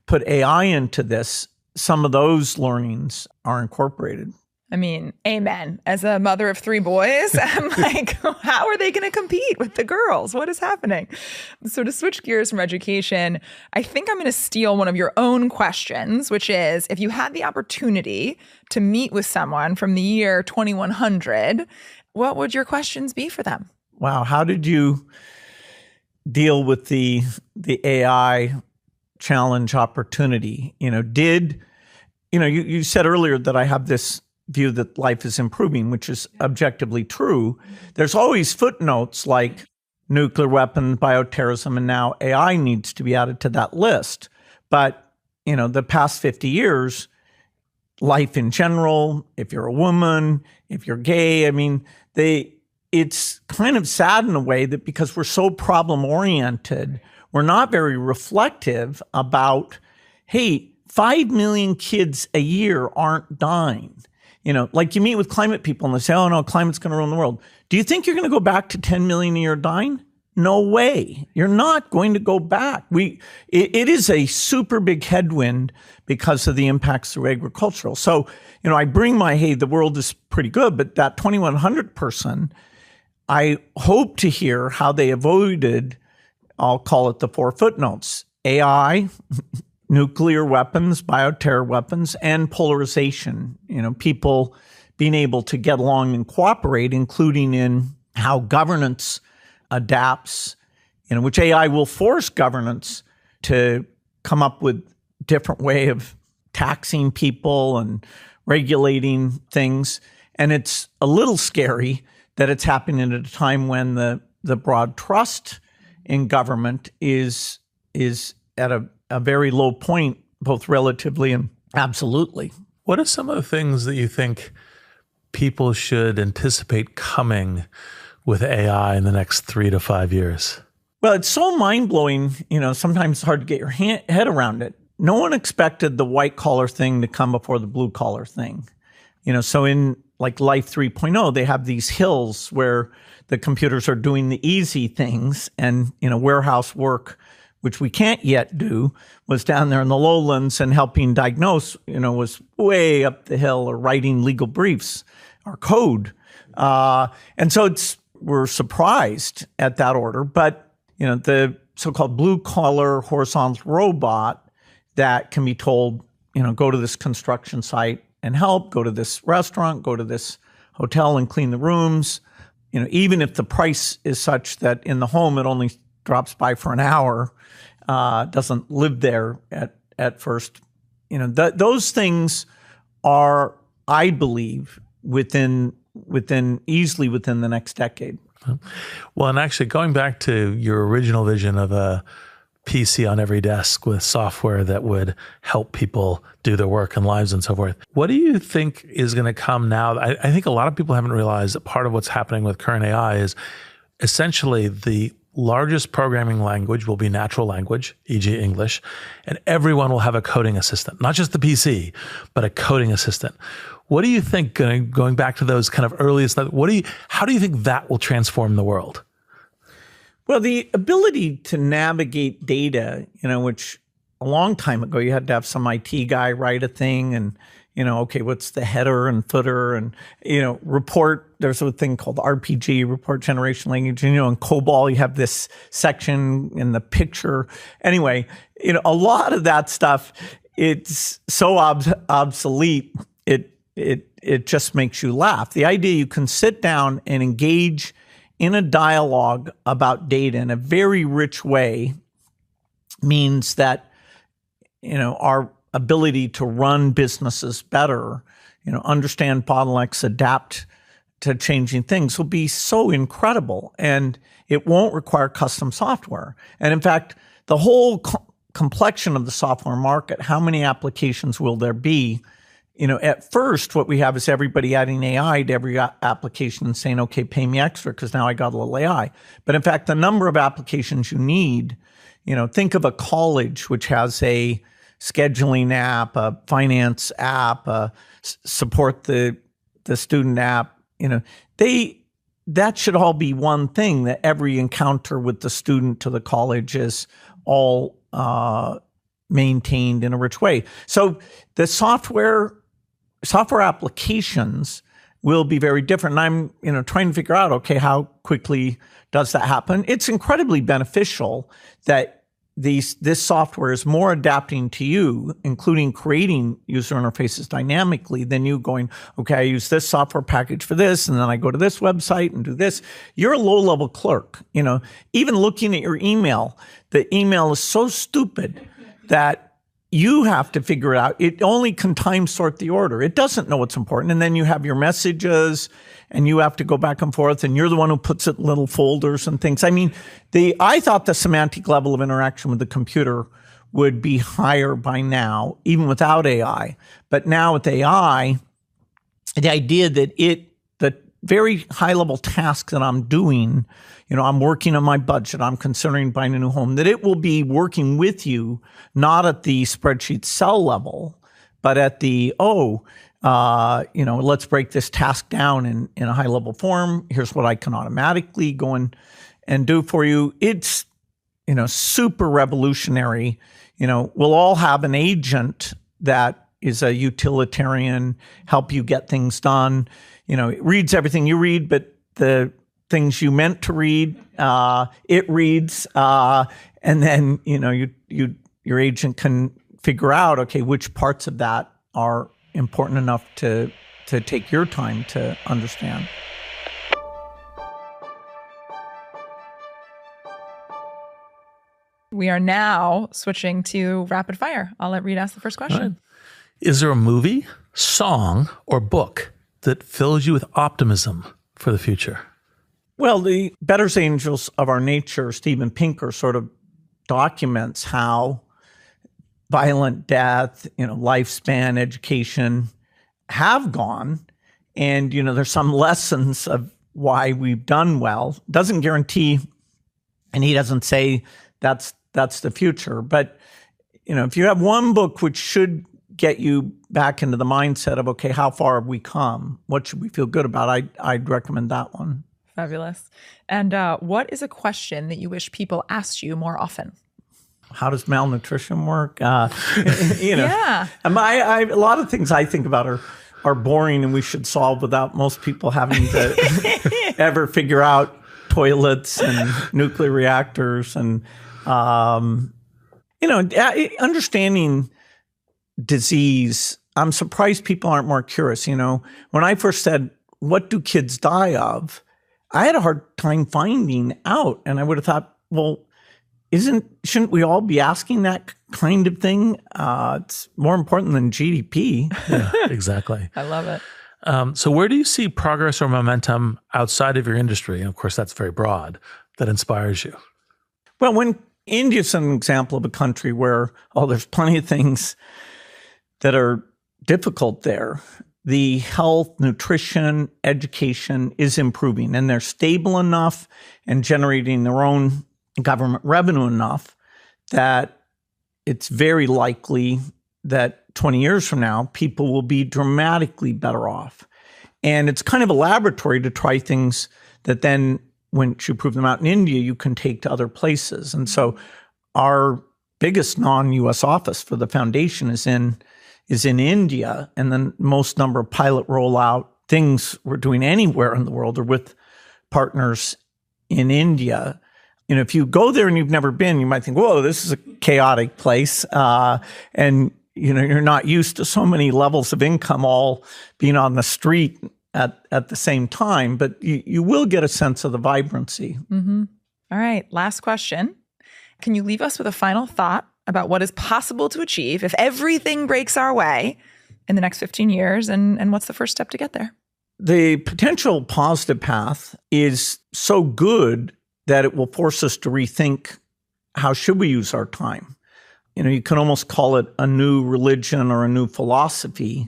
put AI into this, some of those learnings are incorporated. I mean, amen. As a mother of 3 boys, I'm like, how are they going to compete with the girls? What is happening? So to switch gears from education, I think I'm going to steal one of your own questions, which is, if you had the opportunity to meet with someone from the year 2100, what would your questions be for them? Wow. How did you deal with the AI challenge opportunity? You said earlier that I have this view that life is improving, which is objectively true. There's always footnotes like nuclear weapons, bioterrorism, and now AI needs to be added to that list. But, the past 50 years, life in general, if you're a woman, if you're gay, it's kind of sad in a way that because we're so problem-oriented, we're not very reflective about, hey, 5 million kids a year aren't dying. Like you meet with climate people and they say, oh no, climate's going to ruin the world. Do you think you're going to go back to 10 million a year dying? No way. You're not going to go back. It is a super big headwind because of the impacts through agricultural. So, I bring the world is pretty good, but that 2100 person, I hope to hear how they avoided, I'll call it the 4 footnotes: AI, nuclear weapons, bioterror weapons, and polarization. People being able to get along and cooperate, including in how governance adapts, which AI will force governance to come up with different way of taxing people and regulating things. And it's a little scary that it's happening at a time when the broad trust in government is at a very low point, both relatively and absolutely. What are some of the things that you think people should anticipate coming with AI in the next 3 to 5 years? Well, it's so mind-blowing, sometimes it's hard to get your head around it. No one expected the white-collar thing to come before the blue-collar thing. So in like Life 3.0, they have these hills where the computers are doing the easy things, and, warehouse work, which we can't yet do, was down there in the lowlands, and helping diagnose, was way up the hill, or writing legal briefs or code. And so we're surprised at that order. But, the so-called blue-collar horizontal robot that can be told, go to this construction site and help, go to this restaurant, go to this hotel and clean the rooms. Even if the price is such that in the home it only drops by for an hour, doesn't live there at first. Those things are, I believe, easily within the next decade. Well, and actually going back to your original vision of a PC on every desk with software that would help people do their work and lives and so forth. What do you think is going to come now? I think a lot of people haven't realized that part of what's happening with current AI is essentially the largest programming language will be natural language, e.g. English, and everyone will have a coding assistant, not just the PC, but a coding assistant. What do you think, going back to those kind of earliest, how do you think that will transform the world? Well, the ability to navigate data, which a long time ago you had to have some IT guy write a thing and, okay, what's the header and footer and, report. There's a thing called RPG, report generation language. In COBOL, you have this section in the picture. Anyway, a lot of that stuff, it's so obsolete, it just makes you laugh. The idea you can sit down and engage in a dialogue about data in a very rich way means that, our ability to run businesses better, understand bottlenecks, adapt to changing things will be so incredible. And it won't require custom software. And in fact, the whole complexion of the software market, how many applications will there be? At first, what we have is everybody adding AI to every application and saying, okay, pay me extra because now I got a little AI. But in fact, the number of applications you need, think of a college which has a scheduling app, a finance app, support the student app. That should all be one thing, that every encounter with the student to the college is all maintained in a rich way. So the software applications will be very different. And I'm, trying to figure out, okay, how quickly does that happen? It's incredibly beneficial that this software is more adapting to you, including creating user interfaces dynamically, than you going, okay, I use this software package for this, and then I go to this website and do this. You're a low-level clerk. Even looking at your email, the email is so stupid that you have to figure it out. It only can time sort the order. It doesn't know what's important. And then you have your messages and you have to go back and forth, and you're the one who puts it in little folders and things. I thought the semantic level of interaction with the computer would be higher by now, even without AI. But now with AI, the idea that the very high level task that I'm doing, I'm working on my budget, I'm considering buying a new home, that it will be working with you, not at the spreadsheet cell level, but at the, let's break this task down in a high level form. Here's what I can automatically go and do for you. It's, super revolutionary. We'll all have an agent that is a utilitarian, help you get things done. It reads everything you read, but the things you meant to read, it reads, and then your agent can figure out, okay, which parts of that are important enough to take your time to understand. We are now switching to rapid fire. I'll let Reid ask the first question. Right. Is there a movie, song, or book that fills you with optimism for the future? Well, the Better's Angels of Our Nature, Steven Pinker sort of documents how violent death, lifespan, education have gone. And, there's some lessons of why we've done well. Doesn't guarantee, and he doesn't say that's the future. But, if you have one book which should get you back into the mindset of, okay, how far have we come? What should we feel good about? I'd recommend that one. Fabulous. And what is a question that you wish people asked you more often? How does malnutrition work? Yeah. A lot of things I think about are boring and we should solve without most people having to ever figure out toilets and nuclear reactors and, understanding disease. I'm surprised people aren't more curious. When I first said, what do kids die of? I had a hard time finding out. And I would have thought, well, shouldn't we all be asking that kind of thing? It's more important than GDP. Yeah, exactly. I love it. So where do you see progress or momentum outside of your industry? And of course, that's very broad, that inspires you. Well, when India's an example of a country where, there's plenty of things that are difficult there. The health, nutrition, education is improving, and they're stable enough and generating their own government revenue enough that it's very likely that 20 years from now, people will be dramatically better off. And it's kind of a laboratory to try things that then, once you prove them out in India, you can take to other places. And so our biggest non-U.S. office for the foundation is in India, and the most number of pilot rollout things we're doing anywhere in the world are with partners in India. If you go there and you've never been, you might think, whoa, this is a chaotic place. And, you're not used to so many levels of income all being on the street at the same time, but you will get a sense of the vibrancy. Mm-hmm. All right, last question. Can you leave us with a final thought about what is possible to achieve if everything breaks our way in the next 15 years? And what's the first step to get there? The potential positive path is so good that it will force us to rethink how should we use our time. You can almost call it a new religion or a new philosophy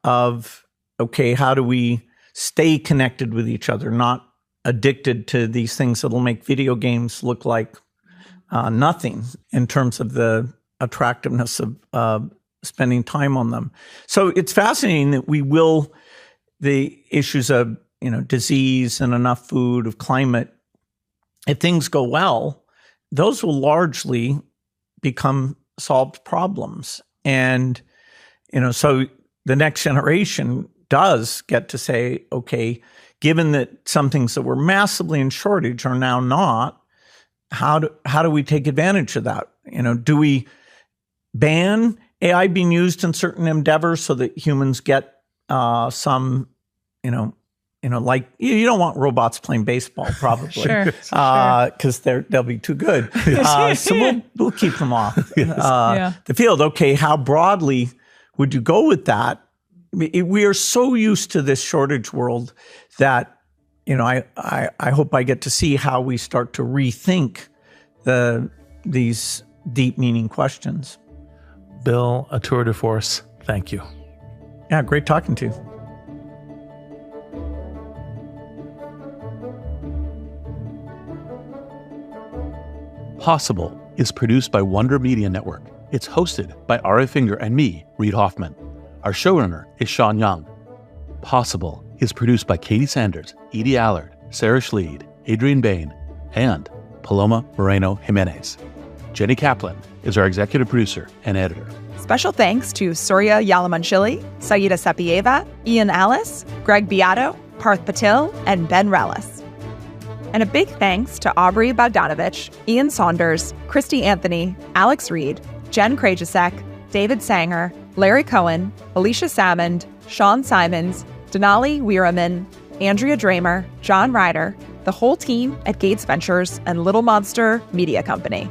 of, okay, how do we stay connected with each other, not addicted to these things that'll make video games look like nothing in terms of the attractiveness of spending time on them. So it's fascinating that the issues of disease and enough food, of climate, if things go well, those will largely become solved problems. And, so the next generation does get to say, okay, given that some things that were massively in shortage are now not, how do we take advantage of that? Do we ban AI being used in certain endeavors so that humans get some, like you don't want robots playing baseball, probably, Sure. because they'll be too good. So we'll keep them off the field. Okay, how broadly would you go with that? We are so used to this shortage world that I hope I get to see how we start to rethink these deep meaning questions. Bill, a tour de force. Thank you. Yeah, great talking to you. Possible is produced by Wonder Media Network. It's hosted by Aria Finger and me, Reid Hoffman. Our showrunner is Sean Young. Possible is produced by Katie Sanders, Edie Allard, Sarah Schleid, Adrian Bain, and Paloma Moreno Jimenez. Jenny Kaplan is our executive producer and editor. Special thanks to Surya Yalamanchili, Saida Sapieva, Ian Alice, Greg Beato, Parth Patil, and Ben Rellis. And a big thanks to Aubrey Bogdanovich, Ian Saunders, Christy Anthony, Alex Reed, Jen Krajicek, David Sanger, Larry Cohen, Alicia Salmond, Sean Simons, Denali Weiraman, Andrea Dramer, John Ryder, the whole team at Gates Ventures and Little Monster Media Company.